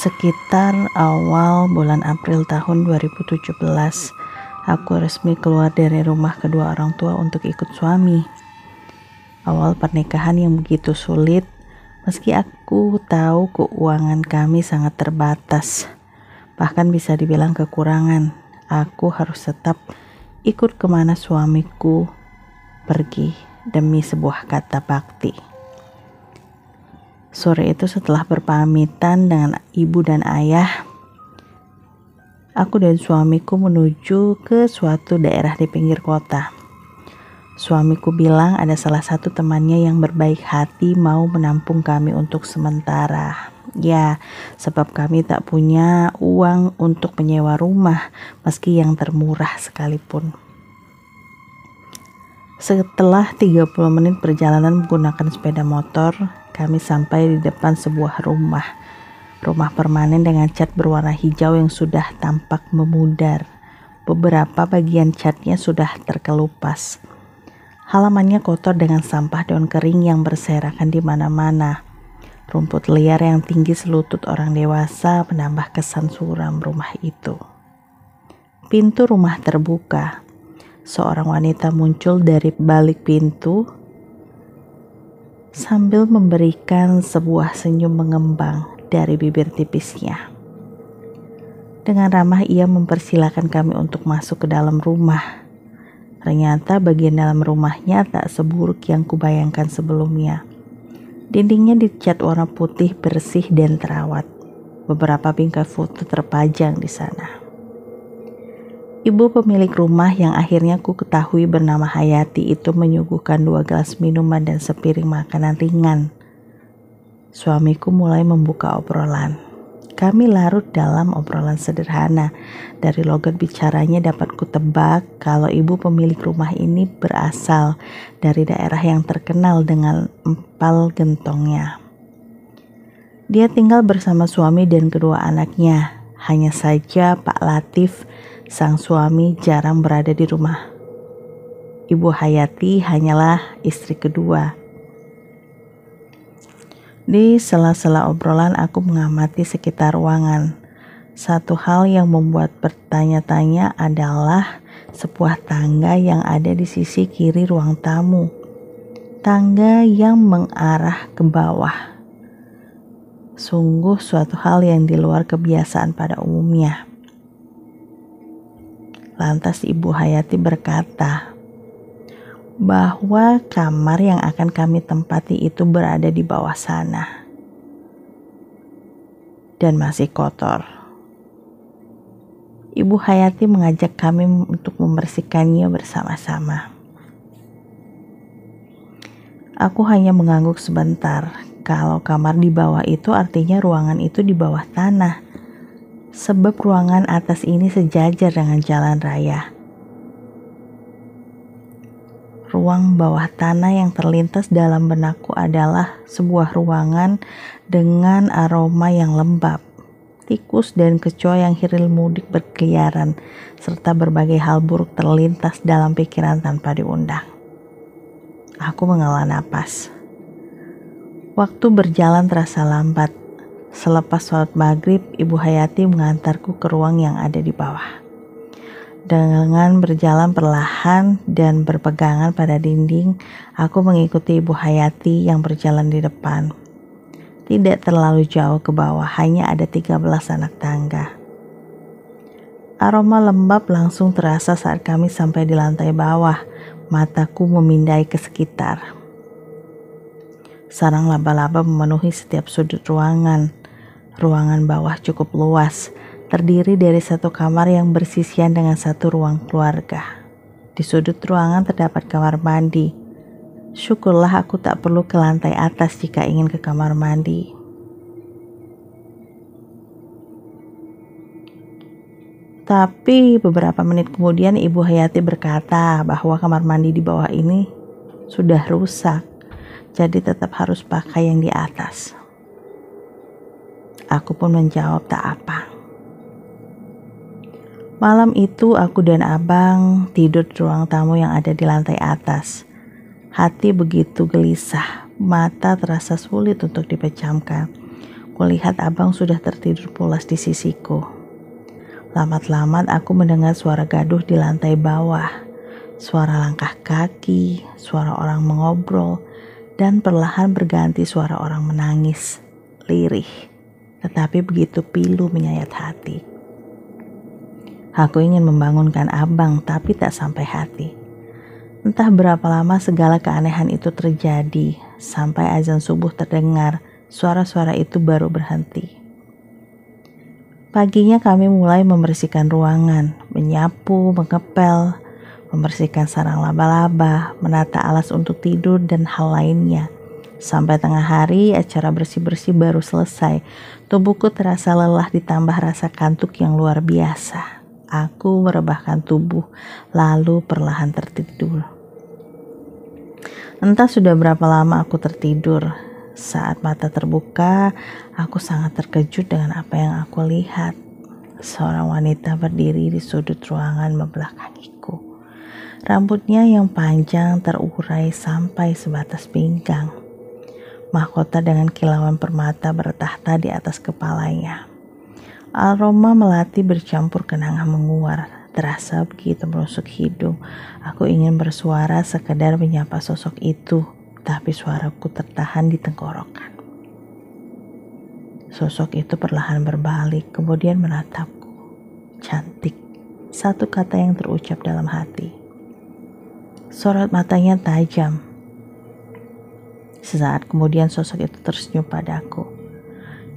Sekitar awal bulan April tahun 2017, aku resmi keluar dari rumah kedua orang tua untuk ikut suami. Awal pernikahan yang begitu sulit, meski aku tahu keuangan kami sangat terbatas. Bahkan bisa dibilang kekurangan, aku harus tetap ikut kemana suamiku pergi demi sebuah kata bakti. Sore itu setelah berpamitan dengan ibu dan ayah, aku dan suamiku menuju ke suatu daerah di pinggir kota. Suamiku bilang ada salah satu temannya yang berbaik hati mau menampung kami untuk sementara. Ya, sebab kami tak punya uang untuk menyewa rumah, meski yang termurah sekalipun. Setelah 30 menit perjalanan menggunakan sepeda motor, kami sampai di depan sebuah rumah permanen dengan cat berwarna hijau yang sudah tampak memudar. Beberapa bagian catnya sudah terkelupas. Halamannya kotor dengan sampah daun kering yang berserakan di mana-mana. Rumput liar yang tinggi selutut orang dewasa menambah kesan suram rumah itu. Pintu rumah terbuka. Seorang wanita muncul dari balik pintu sambil memberikan sebuah senyum mengembang dari bibir tipisnya. Dengan ramah ia mempersilahkan kami untuk masuk ke dalam rumah. Ternyata bagian dalam rumahnya tak seburuk yang kubayangkan sebelumnya. Dindingnya dicat warna putih bersih dan terawat. Beberapa bingkai foto terpajang di sana. Ibu pemilik rumah yang akhirnya ku ketahui bernama Hayati itu menyuguhkan 2 gelas minuman dan sepiring makanan ringan. Suamiku mulai membuka obrolan. Kami larut dalam obrolan sederhana. Dari logat bicaranya dapat kutebak kalau ibu pemilik rumah ini berasal dari daerah yang terkenal dengan empal gentongnya. Dia tinggal bersama suami dan kedua anaknya. Hanya saja Pak Latif, sang suami, jarang berada di rumah. Ibu Hayati hanyalah istri kedua. Di sela-sela obrolan aku mengamati sekitar ruangan. Satu hal yang membuat bertanya-tanya adalah sebuah tangga yang ada di sisi kiri ruang tamu. Tangga yang mengarah ke bawah. Sungguh suatu hal yang di luar kebiasaan pada umumnya. Lantas Ibu Hayati berkata bahwa kamar yang akan kami tempati itu berada di bawah sana dan masih kotor. Ibu Hayati mengajak kami untuk membersihkannya bersama-sama. Aku hanya mengangguk sebentar. Kalau kamar di bawah itu artinya ruangan itu di bawah tanah. Sebab ruangan atas ini sejajar dengan jalan raya. Ruang bawah tanah yang terlintas dalam benakku adalah sebuah ruangan dengan aroma yang lembab. Tikus dan kecoa yang hiril mudik berkeliaran, serta berbagai hal buruk terlintas dalam pikiran tanpa diundang. Aku menghela napas. Waktu berjalan terasa lambat. Selepas sholat maghrib, Ibu Hayati mengantarku ke ruang yang ada di bawah. Dengan berjalan perlahan dan berpegangan pada dinding, aku mengikuti Ibu Hayati yang berjalan di depan. Tidak terlalu jauh ke bawah, hanya ada 13 anak tangga. Aroma lembab langsung terasa saat kami sampai di lantai bawah. Mataku memindai ke sekitar. Sarang laba-laba memenuhi setiap sudut ruangan. Ruangan bawah cukup luas, terdiri dari satu kamar yang bersisian dengan satu ruang keluarga. Di sudut ruangan terdapat kamar mandi. Syukurlah aku tak perlu ke lantai atas jika ingin ke kamar mandi. Tapi beberapa menit kemudian Ibu Hayati berkata bahwa kamar mandi di bawah ini sudah rusak. Jadi tetap harus pakai yang di atas. Aku pun menjawab tak apa. Malam itu aku dan abang tidur di ruang tamu yang ada di lantai atas. Hati begitu gelisah, mata terasa sulit untuk dipejamkan. Kulihat abang sudah tertidur pulas di sisiku. Lamat-lamat aku mendengar suara gaduh di lantai bawah. Suara langkah kaki, suara orang mengobrol, dan perlahan berganti suara orang menangis, lirih, tetapi begitu pilu menyayat hati. Aku ingin membangunkan abang, tapi tak sampai hati. Entah berapa lama segala keanehan itu terjadi, sampai azan subuh terdengar, suara-suara itu baru berhenti. Paginya kami mulai membersihkan ruangan, menyapu, mengepel, membersihkan sarang laba-laba, menata alas untuk tidur, dan hal lainnya. Sampai tengah hari, acara bersih-bersih baru selesai. Tubuhku terasa lelah ditambah rasa kantuk yang luar biasa. Aku merebahkan tubuh, lalu perlahan tertidur. Entah sudah berapa lama aku tertidur. Saat mata terbuka, aku sangat terkejut dengan apa yang aku lihat. Seorang wanita berdiri di sudut ruangan membelakangiku. Rambutnya yang panjang terurai sampai sebatas pinggang. Mahkota dengan kilauan permata bertahta di atas kepalanya. Aroma melati bercampur kenanga menguar, terasa begitu menusuk hidung. Aku ingin bersuara sekedar menyapa sosok itu, tapi suaraku tertahan di tenggorokan. Sosok itu perlahan berbalik, kemudian menatapku. Cantik, satu kata yang terucap dalam hati. Sorot matanya tajam. Sesaat kemudian sosok itu tersenyum padaku.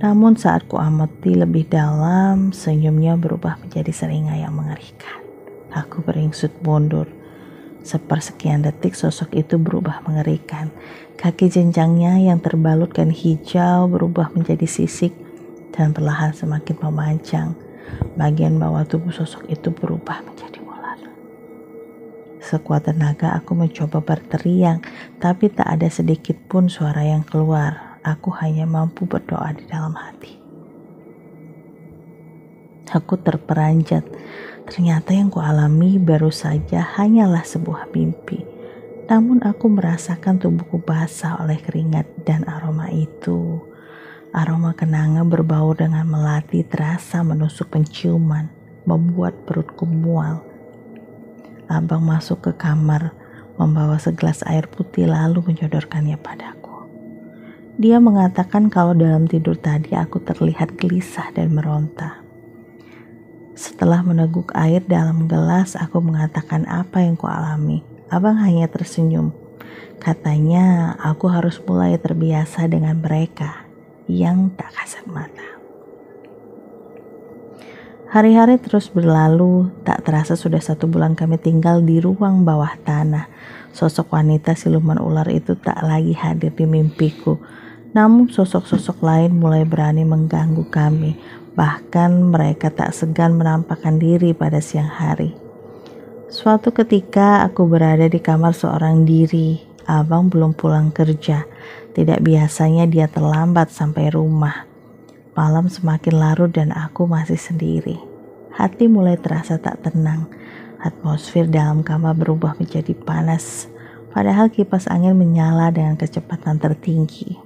Namun saat ku amati lebih dalam, senyumnya berubah menjadi seringai yang mengerikan. Aku beringsut mundur. Sepersekian detik sosok itu berubah mengerikan. Kaki jenjangnya yang terbalutkan hijau berubah menjadi sisik dan perlahan semakin memanjang. Bagian bawah tubuh sosok itu berubah menjadi ular. Sekuat tenaga aku mencoba berteriak, tapi tak ada sedikit pun suara yang keluar. Aku hanya mampu berdoa di dalam hati. Aku terperanjat. Ternyata yang kualami baru saja hanyalah sebuah mimpi. Namun aku merasakan tubuhku basah oleh keringat dan aroma itu. Aroma kenanga berbau dengan melati terasa menusuk penciuman, membuat perutku mual. Abang masuk ke kamar, membawa segelas air putih lalu menyodorkannya padaku. Dia mengatakan kalau dalam tidur tadi aku terlihat gelisah dan meronta. Setelah meneguk air dalam gelas, aku mengatakan apa yang kualami. Abang hanya tersenyum. Katanya aku harus mulai terbiasa dengan mereka yang tak kasat mata. Hari-hari terus berlalu, tak terasa sudah 1 bulan kami tinggal di ruang bawah tanah. Sosok wanita siluman ular itu tak lagi hadir di mimpiku. Namun sosok-sosok lain mulai berani mengganggu kami. Bahkan mereka tak segan menampakkan diri pada siang hari. Suatu ketika aku berada di kamar seorang diri. Abang belum pulang kerja. Tidak biasanya dia terlambat sampai rumah. Malam semakin larut dan aku masih sendiri. Hati mulai terasa tak tenang. Atmosfer dalam kamar berubah menjadi panas. Padahal kipas angin menyala dengan kecepatan tertinggi.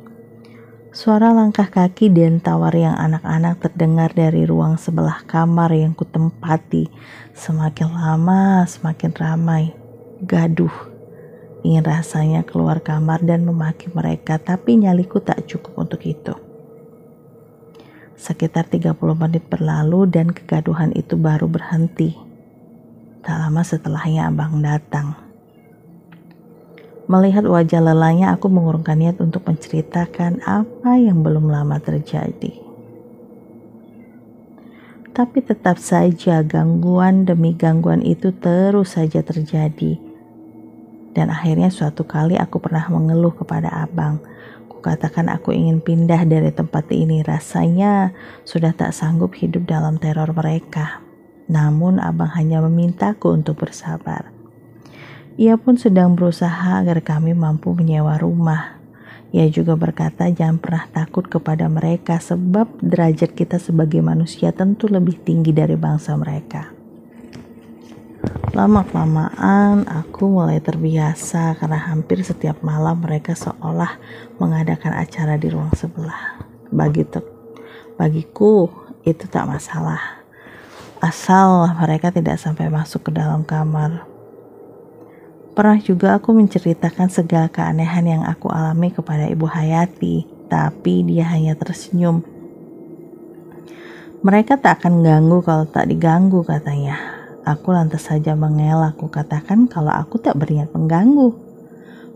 Suara langkah kaki dan tawar yang anak-anak terdengar dari ruang sebelah kamar yang kutempati. Semakin lama semakin ramai. Gaduh. Ingin rasanya keluar kamar dan memaki mereka, tapi nyaliku tak cukup untuk itu. Sekitar 30 menit berlalu dan kegaduhan itu baru berhenti. Tak lama setelahnya abang datang. Melihat wajah lelahnya, aku mengurungkan niat untuk menceritakan apa yang belum lama terjadi. Tapi tetap saja gangguan demi gangguan itu terus saja terjadi. Dan akhirnya suatu kali aku pernah mengeluh kepada abang. Kukatakan aku ingin pindah dari tempat ini. Rasanya sudah tak sanggup hidup dalam teror mereka. Namun abang hanya memintaku untuk bersabar. Ia pun sedang berusaha agar kami mampu menyewa rumah. Ia juga berkata jangan pernah takut kepada mereka sebab derajat kita sebagai manusia tentu lebih tinggi dari bangsa mereka. Lama-kelamaan aku mulai terbiasa karena hampir setiap malam mereka seolah mengadakan acara di ruang sebelah. Bagiku itu tak masalah, asal mereka tidak sampai masuk ke dalam kamar. Pernah juga aku menceritakan segala keanehan yang aku alami kepada Ibu Hayati, tapi dia hanya tersenyum. Mereka tak akan ganggu kalau tak diganggu, katanya. Aku lantas saja mengelak, aku katakan kalau aku tak berniat mengganggu.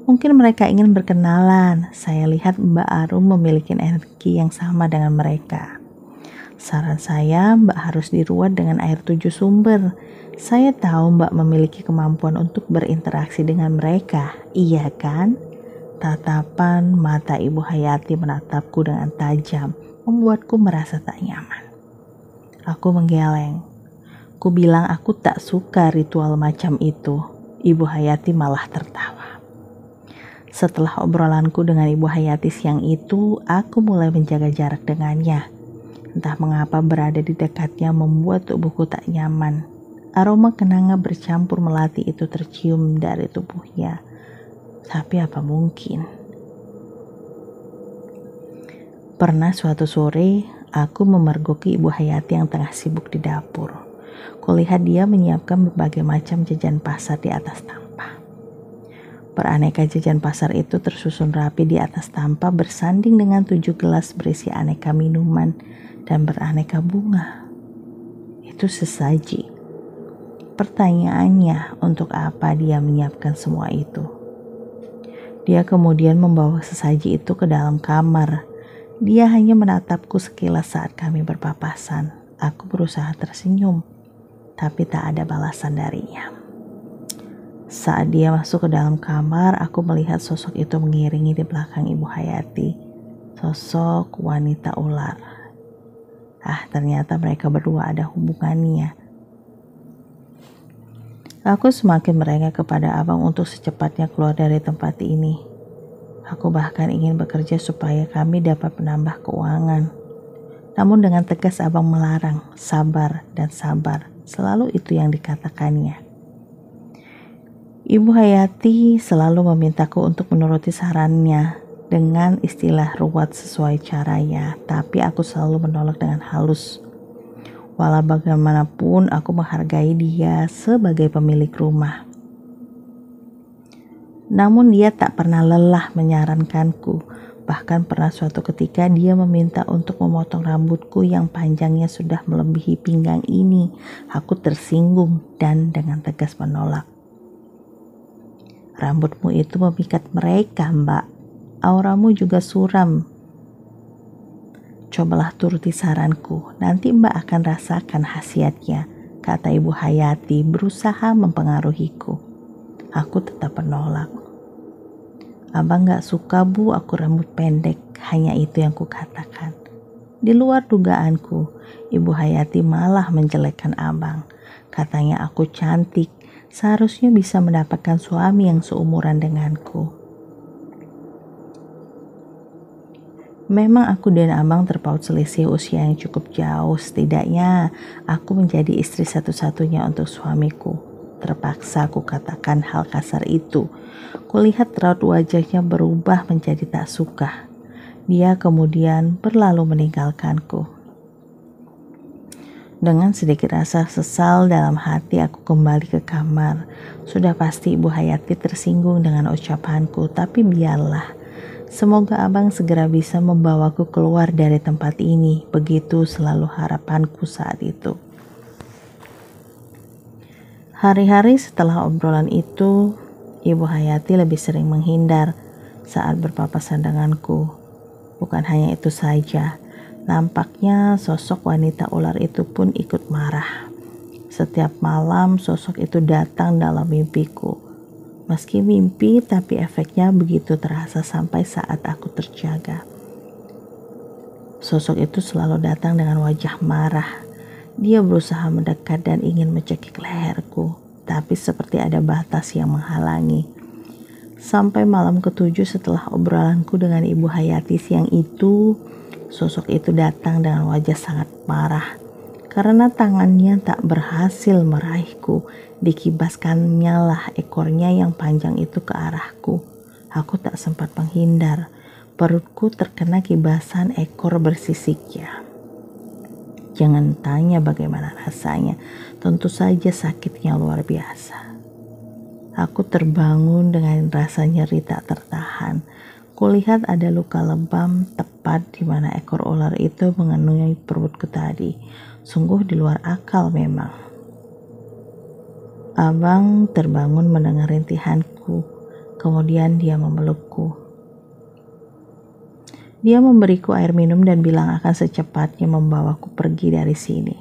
Mungkin mereka ingin berkenalan. Saya lihat Mbak Arum memiliki energi yang sama dengan mereka. Saran saya, Mbak harus diruat dengan air 7 sumber. Saya tahu Mbak memiliki kemampuan untuk berinteraksi dengan mereka, iya kan? Tatapan mata Ibu Hayati menatapku dengan tajam, membuatku merasa tak nyaman. Aku menggeleng. Ku bilang aku tak suka ritual macam itu. Ibu Hayati malah tertawa. Setelah obrolanku dengan Ibu Hayati siang itu, aku mulai menjaga jarak dengannya. Entah mengapa berada di dekatnya membuat tubuhku tak nyaman. Aroma kenanga bercampur melati itu tercium dari tubuhnya. Tapi apa mungkin? Pernah suatu sore, aku memergoki Ibu Hayati yang tengah sibuk di dapur. Kulihat dia menyiapkan berbagai macam jajan pasar di atas tampah. Beraneka jajan pasar itu tersusun rapi di atas tampah bersanding dengan 7 gelas berisi aneka minuman dan beraneka bunga. Itu sesaji. Pertanyaannya, untuk apa dia menyiapkan semua itu? Dia kemudian membawa sesaji itu ke dalam kamar. Dia hanya menatapku sekilas saat kami berpapasan. Aku berusaha tersenyum, tapi tak ada balasan darinya. Saat dia masuk ke dalam kamar, aku melihat sosok itu mengiringi di belakang Ibu Hayati. Sosok wanita ular. Ternyata mereka berdua ada hubungannya. Aku semakin merengek kepada abang untuk secepatnya keluar dari tempat ini. Aku bahkan ingin bekerja supaya kami dapat menambah keuangan. Namun dengan tegas abang melarang, sabar dan sabar. Selalu itu yang dikatakannya. Ibu Hayati selalu memintaku untuk menuruti sarannya dengan istilah ruwet sesuai caranya, tapi aku selalu menolak dengan halus. Walau bagaimanapun aku menghargai dia sebagai pemilik rumah. Namun dia tak pernah lelah menyarankanku. Bahkan pernah suatu ketika dia meminta untuk memotong rambutku yang panjangnya sudah melebihi pinggang ini. Aku tersinggung dan dengan tegas menolak. Rambutmu itu memikat mereka, Mbak. Auramu juga suram. Cobalah turuti saranku, nanti Mbak akan rasakan khasiatnya, kata Ibu Hayati berusaha mempengaruhiku. Aku tetap menolak. Abang gak suka Bu, aku rambut pendek, hanya itu yang kukatakan. Di luar dugaanku, Ibu Hayati malah menjelekkan abang. Katanya aku cantik, seharusnya bisa mendapatkan suami yang seumuran denganku. Memang aku dan abang terpaut selisih usia yang cukup jauh. Setidaknya aku menjadi istri satu-satunya untuk suamiku. Terpaksa aku katakan hal kasar itu. Kulihat raut wajahnya berubah menjadi tak suka. Dia kemudian berlalu meninggalkanku. Dengan sedikit rasa sesal dalam hati aku kembali ke kamar. Sudah pasti Ibu Hayati tersinggung dengan ucapanku, tapi biarlah. Semoga abang segera bisa membawaku keluar dari tempat ini. Begitu selalu harapanku saat itu. Hari-hari setelah obrolan itu, Ibu Hayati lebih sering menghindar saat berpapasan denganku. Bukan hanya itu saja. Nampaknya sosok wanita ular itu pun ikut marah. Setiap malam sosok itu datang dalam mimpiku. Meski mimpi, tapi efeknya begitu terasa sampai saat aku terjaga. Sosok itu selalu datang dengan wajah marah. Dia berusaha mendekat dan ingin mencekik leherku, tapi seperti ada batas yang menghalangi. Sampai malam ketujuh setelah obrolanku dengan Ibu Hayati siang itu, sosok itu datang dengan wajah sangat marah. Karena tangannya tak berhasil meraihku, dikibaskannya lah ekornya yang panjang itu ke arahku. Aku tak sempat menghindar. Perutku terkena kibasan ekor bersisiknya. Jangan tanya bagaimana rasanya, tentu saja sakitnya luar biasa. Aku terbangun dengan rasa nyeri tak tertahan. Kulihat ada luka lebam tepat di mana ekor ular itu mengenai perutku tadi. Sungguh di luar akal memang. Abang terbangun mendengar rintihanku, kemudian dia memelukku. Dia memberiku air minum dan bilang akan secepatnya membawaku pergi dari sini.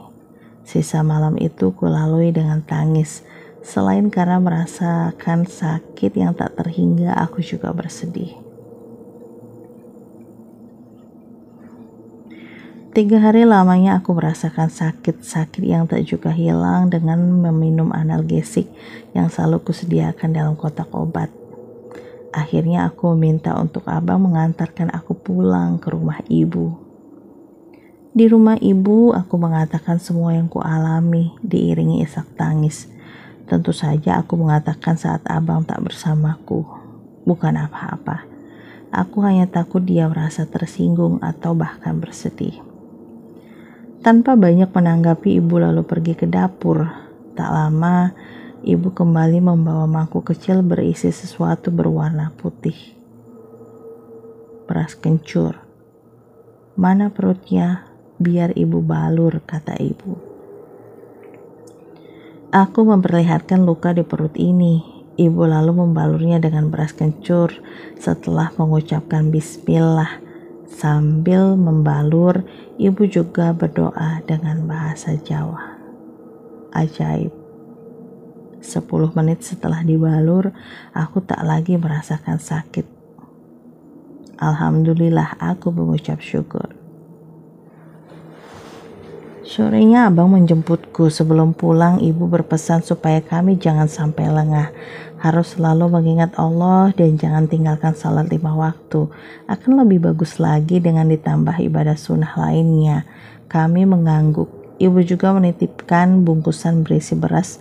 Sisa malam itu kulalui dengan tangis. Selain karena merasakan sakit yang tak terhingga, aku juga bersedih. 3 hari lamanya aku merasakan sakit-sakit yang tak juga hilang dengan meminum analgesik yang selalu kusediakan dalam kotak obat. Akhirnya aku meminta untuk abang mengantarkan aku pulang ke rumah ibu. Di rumah ibu, aku mengatakan semua yang kualami diiringi isak tangis. Tentu saja aku mengatakan saat abang tak bersamaku. Bukan apa-apa. Aku hanya takut dia merasa tersinggung atau bahkan bersedih. Tanpa banyak menanggapi, ibu lalu pergi ke dapur. Tak lama, ibu kembali membawa mangkuk kecil berisi sesuatu berwarna putih. Beras kencur. Mana perutnya? Biar ibu balur, kata ibu. Aku memperlihatkan luka di perut ini. Ibu lalu membalurnya dengan beras kencur setelah mengucapkan bismillah. Sambil membalur, ibu juga berdoa dengan bahasa Jawa. Ajaib. 10 menit setelah dibalur, aku tak lagi merasakan sakit. Alhamdulillah, aku mengucap syukur. Sorenya abang menjemputku. Sebelum pulang, ibu berpesan supaya kami jangan sampai lengah. Harus selalu mengingat Allah dan jangan tinggalkan salat 5 waktu. Akan lebih bagus lagi dengan ditambah ibadah sunnah lainnya. Kami mengangguk. Ibu juga menitipkan bungkusan berisi beras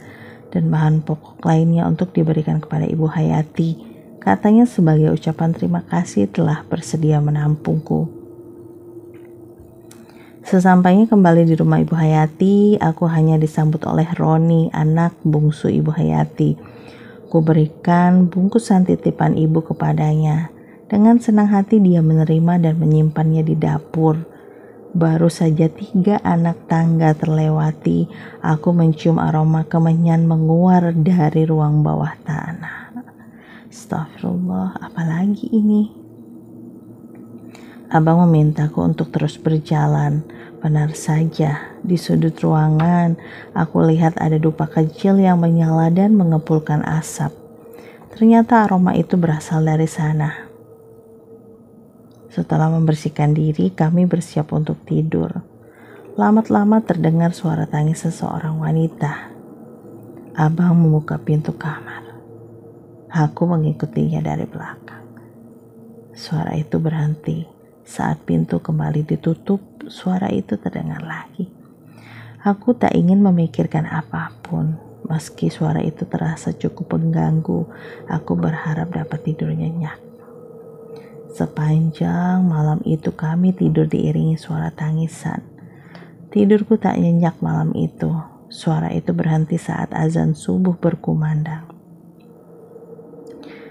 dan bahan pokok lainnya untuk diberikan kepada Ibu Hayati. Katanya sebagai ucapan terima kasih telah bersedia menampungku. Sesampainya kembali di rumah Ibu Hayati, aku hanya disambut oleh Roni, anak bungsu Ibu Hayati. Ku berikan bungkusan titipan ibu kepadanya. Dengan senang hati dia menerima dan menyimpannya di dapur. Baru saja 3 anak tangga terlewati, aku mencium aroma kemenyan menguar dari ruang bawah tanah. Astagfirullah, apalagi ini? Abang memintaku untuk terus berjalan. Benar saja, di sudut ruangan aku lihat ada dupa kecil yang menyala dan mengepulkan asap. Ternyata aroma itu berasal dari sana. Setelah membersihkan diri, kami bersiap untuk tidur. Lambat-lambat terdengar suara tangis seseorang wanita. Abang membuka pintu kamar. Aku mengikutinya dari belakang. Suara itu berhenti. Saat pintu kembali ditutup, suara itu terdengar lagi. Aku tak ingin memikirkan apapun. Meski suara itu terasa cukup mengganggu, aku berharap dapat tidur nyenyak. Sepanjang malam itu kami tidur diiringi suara tangisan. Tidurku tak nyenyak malam itu. Suara itu berhenti saat azan subuh berkumandang.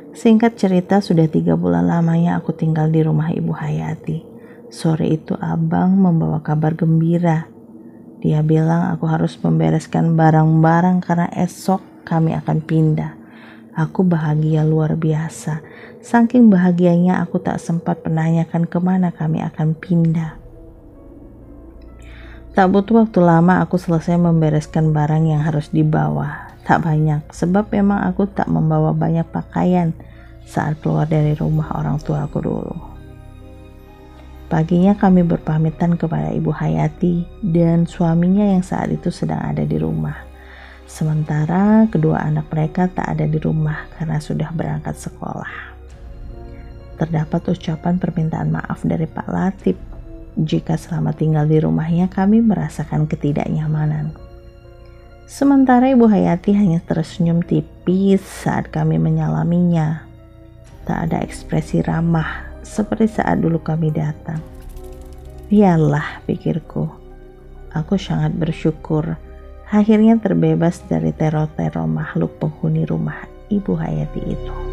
Singkat cerita, sudah 3 bulan lamanya aku tinggal di rumah Ibu Hayati. Sore itu abang membawa kabar gembira. Dia bilang aku harus membereskan barang-barang karena esok kami akan pindah. Aku bahagia luar biasa. Saking bahagianya aku tak sempat menanyakan kemana kami akan pindah. Tak butuh waktu lama aku selesai membereskan barang yang harus dibawa. Tak banyak, sebab memang aku tak membawa banyak pakaian saat keluar dari rumah orang tua aku dulu. Paginya kami berpamitan kepada Ibu Hayati dan suaminya yang saat itu sedang ada di rumah. Sementara kedua anak mereka tak ada di rumah karena sudah berangkat sekolah. Terdapat ucapan permintaan maaf dari Pak Latif jika selama tinggal di rumahnya kami merasakan ketidaknyamanan. Sementara Ibu Hayati hanya tersenyum tipis saat kami menyalaminya. Tak ada ekspresi ramah seperti saat dulu kami datang. Biarlah, pikirku. Aku sangat bersyukur akhirnya terbebas dari teror-teror makhluk penghuni rumah Ibu Hayati itu.